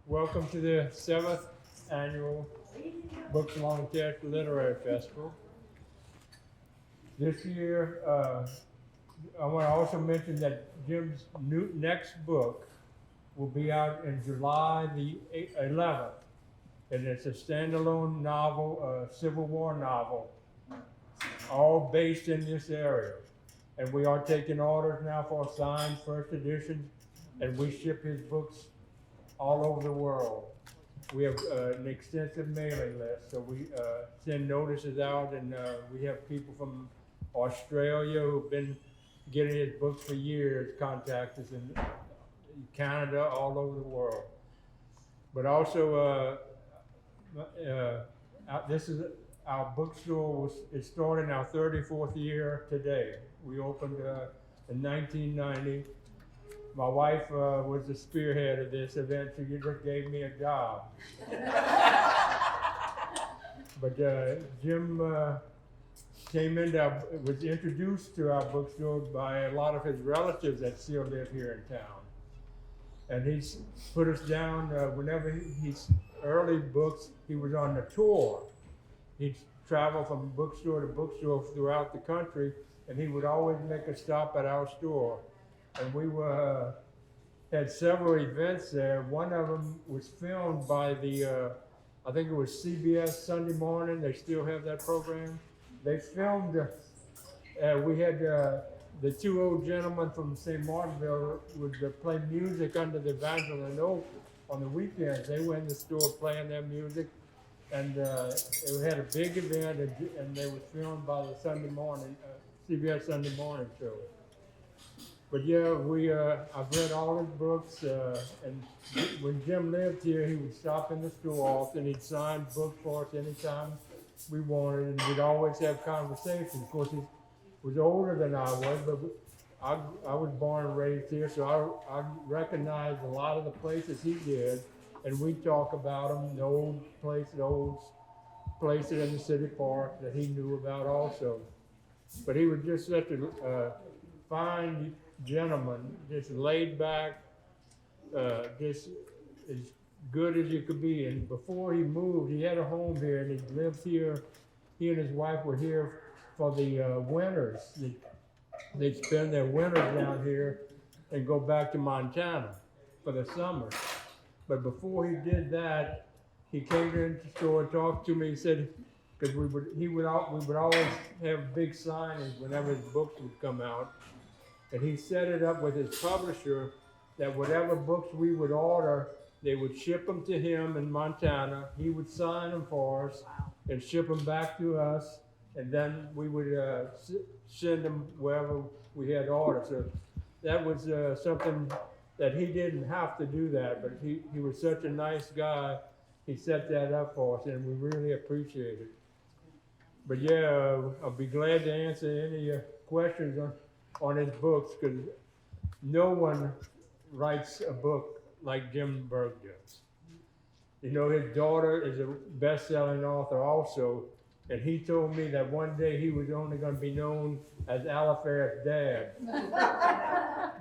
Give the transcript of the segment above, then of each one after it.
Welcome to the 7th annual Books Along the Teche Literary Festival. This year, I want to also mention that Jim's next book will be out in July the 11th. And it's a standalone novel, a Civil War novel, all based in this area. And we are taking orders now for a signed first edition, and we ship his books all over the world. We have an extensive mailing list, so we send notices out, and we have people from Australia who've been getting his books for years contact us, in Canada, all over the world. But also, this is our bookstore is starting our 34th year today. We opened in 1990. My wife was the spearhead of this event. She just gave me a job. But Jim was introduced to our bookstore by a lot of his relatives that still live here in town. And he's put us down, whenever he's early books, he was on the tour. He'd travel from bookstore to bookstore throughout the country, and he would always make a stop at our store. And we had several events there. One of them was filmed by I think it was CBS Sunday Morning. They still have that program. They filmed, we had the two old gentlemen from St. Martinville would play music under the Evangeline Oak on the weekends. They were in the store playing their music. And it had a big event, and they were filmed by the Sunday morning, CBS Sunday Morning show. But yeah, I've read all his books, and when Jim lived here, he would stop in the store often. He'd sign books for us anytime we wanted, and we'd always have conversations. Of course, he was older than I was, but I was born and raised here, so I recognized a lot of the places he did, and we'd talk about them, the old places in the city park that he knew about also. But he was just such a fine gentleman, just laid back, just as good as you could be. And before he moved, he had a home here, and he lived here. He and his wife were here for the winters. They'd spend their winters down here and go back to Montana for the summer. But before he did that, he came into the store and talked to me. He said, because we would always have big signings whenever his books would come out. And he set it up with his publisher that whatever books we would order, they would ship them to him in Montana. He would sign them for us and ship them back to us. And then we would send them wherever we had orders. So that was something that he didn't have to do that, but he was such a nice guy. He set that up for us, and we really appreciate it. But yeah, I'll be glad to answer any questions on his books, because no one writes a book like Jim Burke does. You know, his daughter is a best-selling author also, and he told me that one day he was only going to be known as Alifair's dad.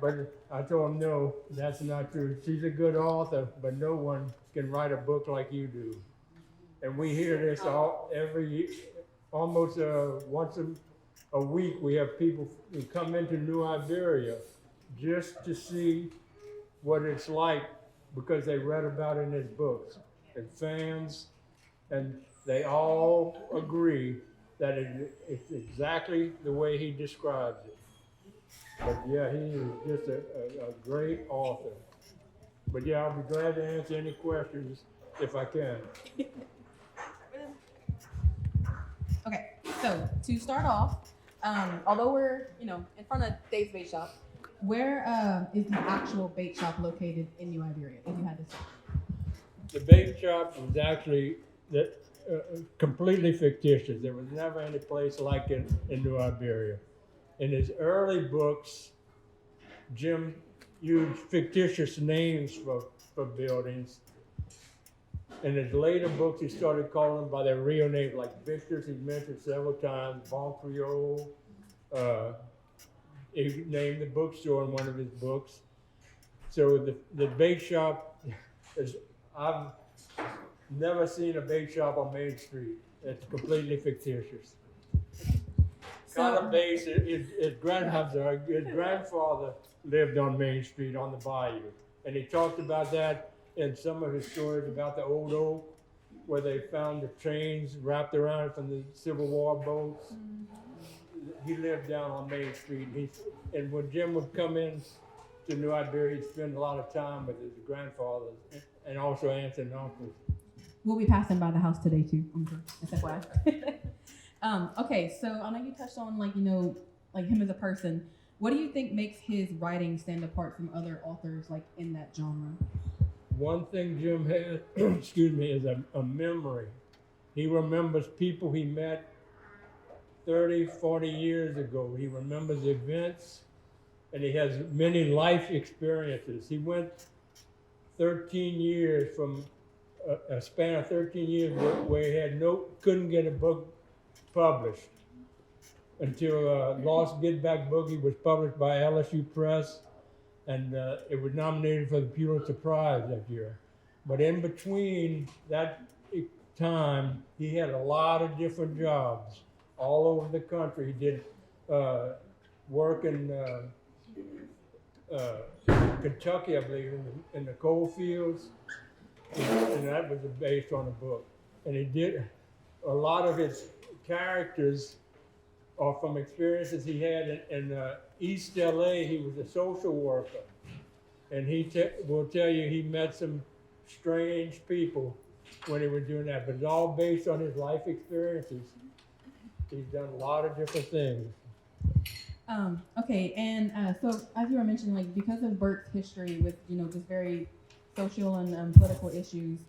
But I told him, no, that's not true. She's a good author, but no one can write a book like you do. And we hear this almost once a week. We have people who come into New Iberia just to see what it's like because they read about it in his books. And fans, and they all agree that it's exactly the way he describes it. But yeah, he is just a great author. But yeah, I'll be glad to answer any questions if I can. Okay, so to start off, although we're in front of Dave's Bait Shop, where is the actual bait shop located in New Iberia, if you had to say? The bait shop was actually completely fictitious. There was never any place like it in New Iberia. In his early books, Jim used fictitious names for buildings. In his later books, he started calling them by their real names, like Victor's, he mentioned several times, Robicheaux. He named the bookstore in one of his books. So the bait shop is I've never seen a bait shop on Main Street. It's completely fictitious. Kind of based, his grandfather lived on Main Street on the bayou. And he talked about that in some of his stories about the old oak, where they found the chains wrapped around it from the Civil War boats. He lived down on Main Street. And when Jim would come in to New Iberia, he'd spend a lot of time with his grandfathers and also aunts and uncles. We'll be passing by the house today too, FYI. Okay, so I know you touched on like him as a person. What do you think makes his writing stand apart from other authors like in that genre? One thing Jim has, is a memory. He remembers people he met 30, 40 years ago. He remembers events, and he has many life experiences. He went 13 years from a span of 13 years where he couldn't get a book published until Lost Get Back Boogie was published by LSU Press, and it was nominated for the Pulitzer Prize that year. But in between that time, he had a lot of different jobs all over the country. He did work in Kentucky, I believe, in the coal fields, and that was based on a book. And he did a lot of his characters are from experiences he had in East LA. He was a social worker, and he will tell you he met some strange people when he was doing that, but it's all based on his life experiences. He's done a lot of different things. Okay, and so as you were mentioning, like because of Burke's history with just very social and political issues,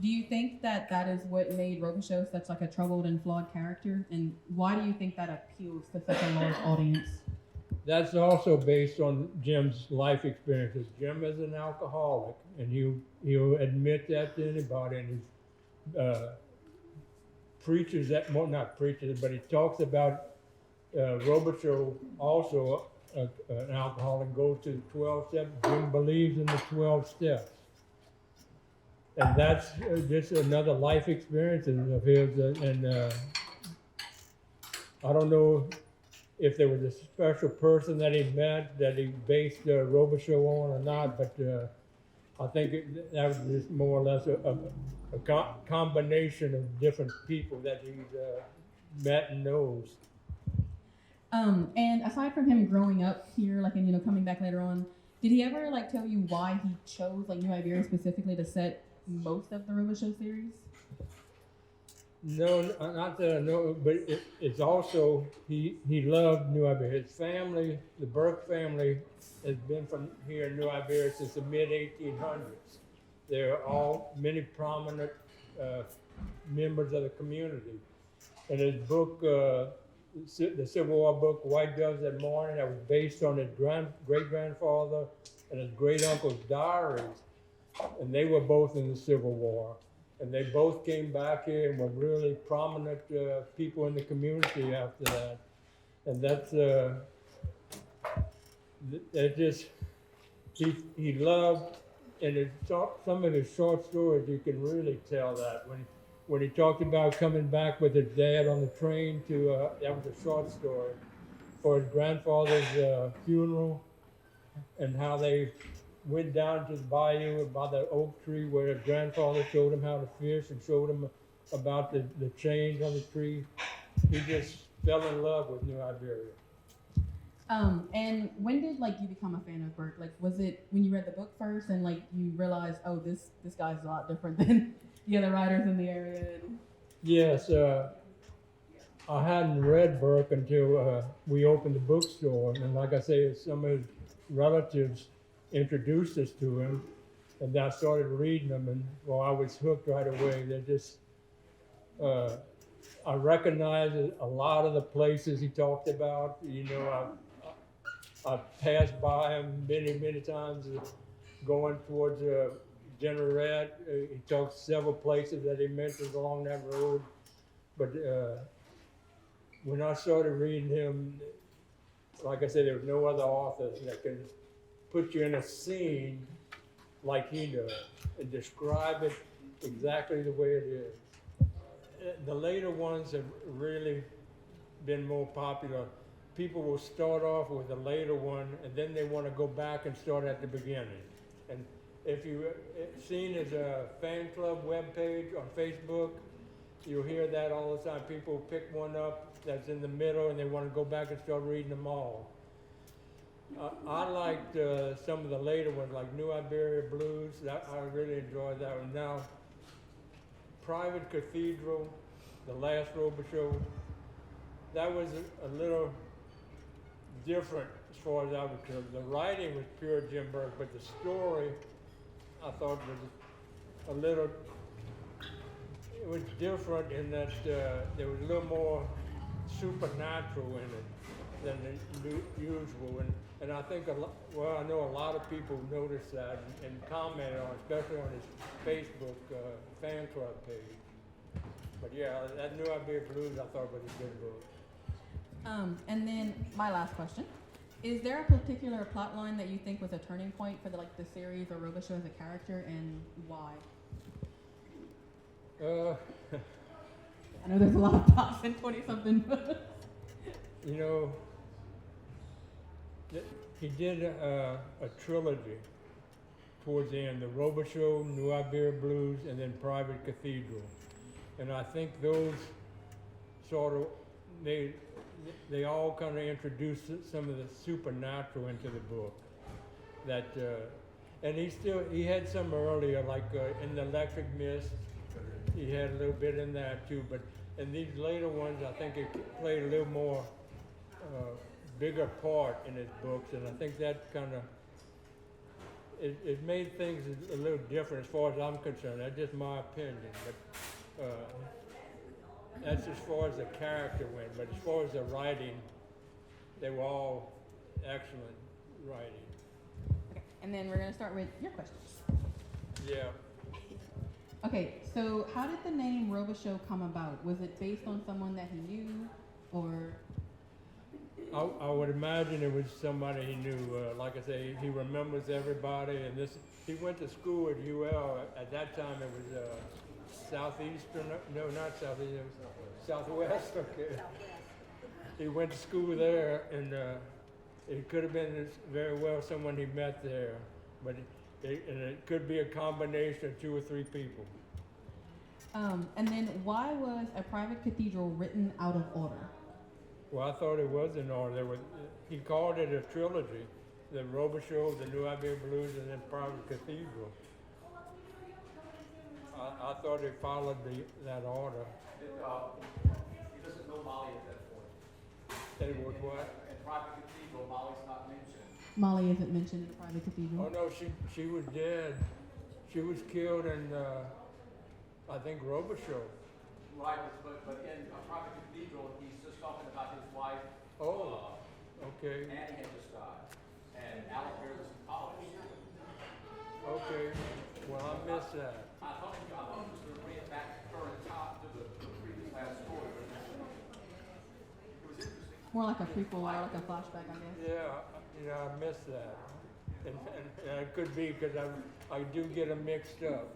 do you think that is what made Robicheaux such like a troubled and flawed character, and why do you think that appeals to such a large audience? That's also based on Jim's life experiences. Jim is an alcoholic, and he'll admit that to anybody, and he preaches that, well, not preaches, but he talks about Robicheaux, also an alcoholic, go to the 12 steps. Jim believes in the 12 steps. And that's just another life experience of his. And I don't know if there was a special person that he met that he based Robicheaux on or not, but I think that was just more or less a combination of different people that he's met and knows. And aside from him growing up here, like, and coming back later on, did he ever like tell you why he chose like New Iberia specifically to set most of the Robicheaux series? No, not that I know, but it's also he loved New Iberia. His family, the Burke family, has been from here in New Iberia since the mid-1800s. They're all many prominent members of the community. And his book, the Civil War book, White Doves That Morning, that was based on his great-grandfather and his great-uncle's diaries. And they were both in the Civil War. And they both came back here and were really prominent people in the community after that. And that's, he loved, and some of his short stories, you can really tell that. When he talked about coming back with his dad on the train to, that was a short story, for his grandfather's funeral, and how they went down to the bayou by the oak tree where his grandfather showed him how to fish and showed him about the chains on the tree. He just fell in love with New Iberia. And when did like you become a fan of Burke? Like, was it when you read the book first and like you realized, oh, this guy's a lot different than the other writers in the area? Yes, I hadn't read Burke until we opened the bookstore, and like I say, some of his relatives introduced us to him, and I started reading them, and well, I was hooked right away. They're just, I recognized a lot of the places he talked about. I passed by him many times going towards Generette. He talked several places that he mentioned along that road, but when I started reading him, like I said, there was no other author that can put you in a scene like he does and describe it exactly the way it is. The later ones have really been more popular. People will start off with a later one and then they want to go back and start at the beginning. And if you've seen his fan club webpage on Facebook, you'll hear that all the time. People pick one up that's in the middle and they want to go back and start reading them all. I liked some of the later ones, like New Iberia Blues. I really enjoyed that one. Now, Private Cathedral, the last Robicheaux, that was a little different as far as I was concerned. The writing was pure Jim Burke, but the story I thought was a little, it was different in that there was a little more supernatural in it than the usual. And I think, I know a lot of people noticed that and commented on it, especially on his Facebook fan club page. But yeah, that New Iberia Blues I thought was a good book. And then my last question. Is there a particular plot line that you think was a turning point for the series or Robicheaux as a character, and why? I know there's a lot of plots in 20-something. You know, he did a trilogy towards the end, the Robicheaux, New Iberia Blues, and then Private Cathedral. And I think those sort of, they all kind of introduced some of the supernatural into the book. That, and he had some earlier, like in the Electric Mist, he had a little bit in that too, but in these later ones, I think it played a little more bigger part in his books, and I think that kind of, it made things a little different as far as I'm concerned. That's just my opinion, but that's as far as the character went. But as far as the writing, they were all excellent writing. Okay, and then we're gonna start with your questions. Yeah. Okay, so how did the name Robicheaux come about? Was it based on someone that he knew, or? I would imagine it was somebody he knew. Like I say, he remembers everybody, and he went to school at UL. At that time, it was Southeastern. No, not Southeast. It was Southwest. Okay. He went to school there, and it could have been very well someone he met there, but it could be a combination of 2 or 3 people. And then why was A Private Cathedral written out of order? Well, I thought it was in order. He called it a trilogy, the Robicheaux, the New Iberia Blues, and then Private Cathedral. I thought it followed that order. He doesn't know Molly at that point. That it was what? In Private Cathedral, Molly's not mentioned. Molly isn't mentioned in A Private Cathedral. Oh no, she was dead. She was killed in, I think, Robicheaux. Right, but in Private Cathedral, he's just talking about his wife. Oh, okay. Annie had just died, and Alec Bear was in college. Okay. Well, I missed that. I thought he was going to bring it back to current time to the previous last story. It was interesting. More like a prequel or like a flashback, I guess. Yeah, I missed that. And it could be because I do get them mixed up.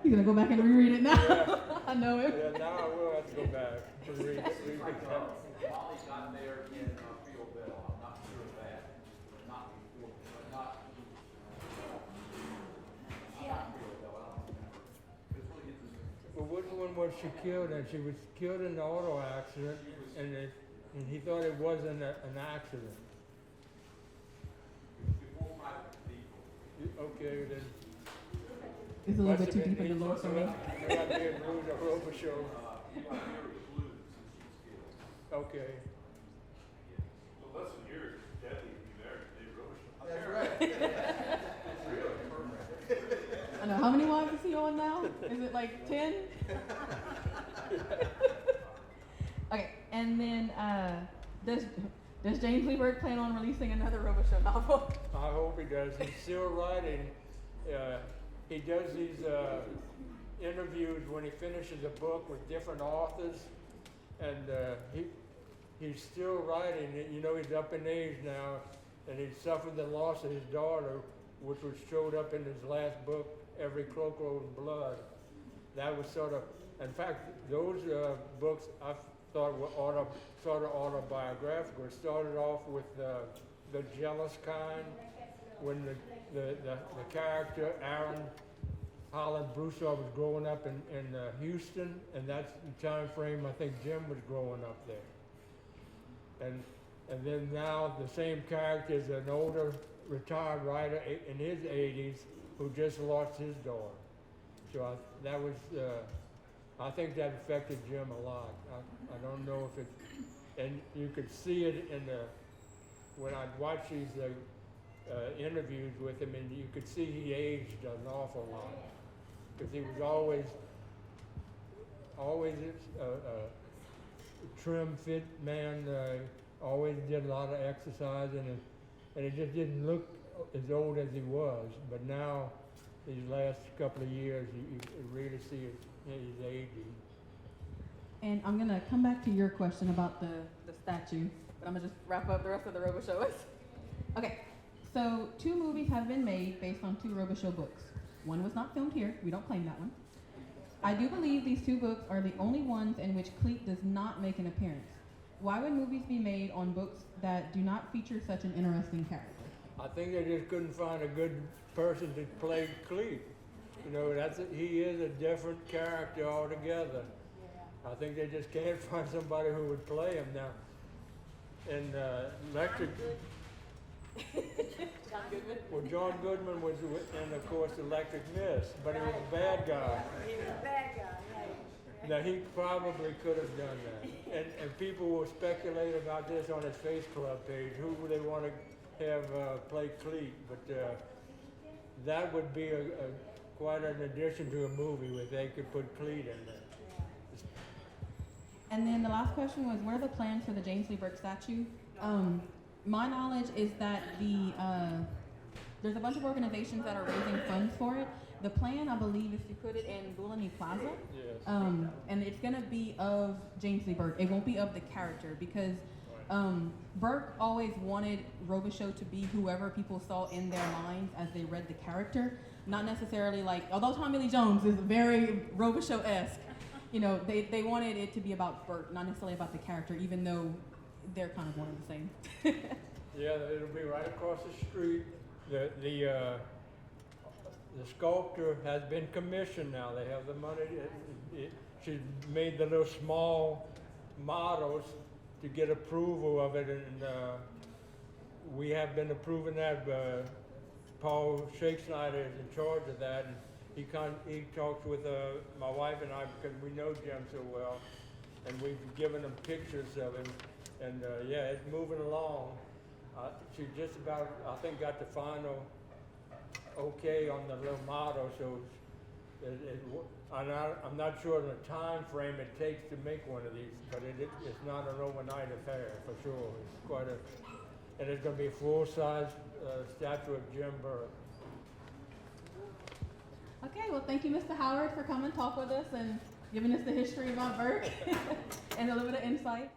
You're gonna go back and reread it now? Yeah. I know it. Yeah, now I will have to go back to read it. Molly got there in Field Bell. I'm not sure of that. Not before, but not. Not Field Bell. I don't remember. It's really interesting. Well, which one was she killed in? She was killed in an auto accident, and he thought it wasn't an accident. Before Private Cathedral. Okay, then. It's a little bit too deep in the lore for me. Okay. The lesson here is deadly if you marry Dave Robicheaux. That's right. It's really perfect. I know. How many wives is he on now? Is it like 10? Okay, and then does James Lee Burke plan on releasing another Robicheaux novel? I hope he does. He's still writing. He does these interviews when he finishes a book with different authors, and he's still writing. You know, he's up in age now, and he suffered the loss of his daughter which was showed up in his last book, Every Cloak Rose Blood. That was sort of, in fact, those books I thought were sort of autobiographical. It started off with the jealous kind, when the character Aaron Holland Broussard was growing up in Houston, and that's the time frame I think Jim was growing up there. And then now the same character is an older retired writer in his 80s who just lost his daughter. So I think that affected Jim a lot. I don't know if it, and you could see it when I'd watch these interviews with him, and you could see he aged an awful lot, because he was always a trim, fit man, always did a lot of exercising, and it just didn't look as old as he was. But now, these last couple of years, you really see it, he's aging. And I'm gonna come back to your question about the statue, but I'm gonna just wrap up the rest of the Robicheaux. Okay, so 2 movies have been made based on 2 Robicheaux books. One was not filmed here, we don't claim that one. I do believe these 2 books are the only ones in which Cleet does not make an appearance. Why would movies be made on books that do not feature such an interesting character? I think they just couldn't find a good person to play Cleet. You know, he is a different character altogether. I think they just can't find somebody who would play him now. And Electric. John Goodman. Well, John Goodman was in, of course, Electric Mist, but he was a bad guy. He was a bad guy, right. Now, he probably could have done that. And people will speculate about this on his Face Club page. Who would they want to have play Cleet? But that would be quite an addition to a movie where they could put Cleet in there. And then the last question was, what are the plans for the James Lee Burke statue? My knowledge is that there's a bunch of organizations that are raising funds for it. The plan, I believe, is to put it in Bulani Plaza. Yes. And it's gonna be of James Lee Burke. It won't be of the character, because Burke always wanted Robicheaux to be whoever people saw in their minds as they read the character. Not necessarily like, although Tommy Lee Jones is very Robicheaux-esque, you know, they wanted it to be about Burke, not necessarily about the character, even though they're kind of one and the same. Yeah, it'll be right across the street. The sculptor has been commissioned now. They have the money. She made the little small models to get approval of it, and we have been approving that. Paul Shakespeare is in charge of that, and he talks with my wife and I, because we know Jim so well, and we've given him pictures of him, and yeah, it's moving along. She just about, I think, got the final okay on the little model, so I'm not sure the time frame it takes to make one of these, but it's not an overnight affair for sure. It's quite and it's going to be a full-size statue of Jim Burke. Okay, well, thank you, Mr. Howard, for coming talk with us and giving us the history about Burke and a little bit of insight.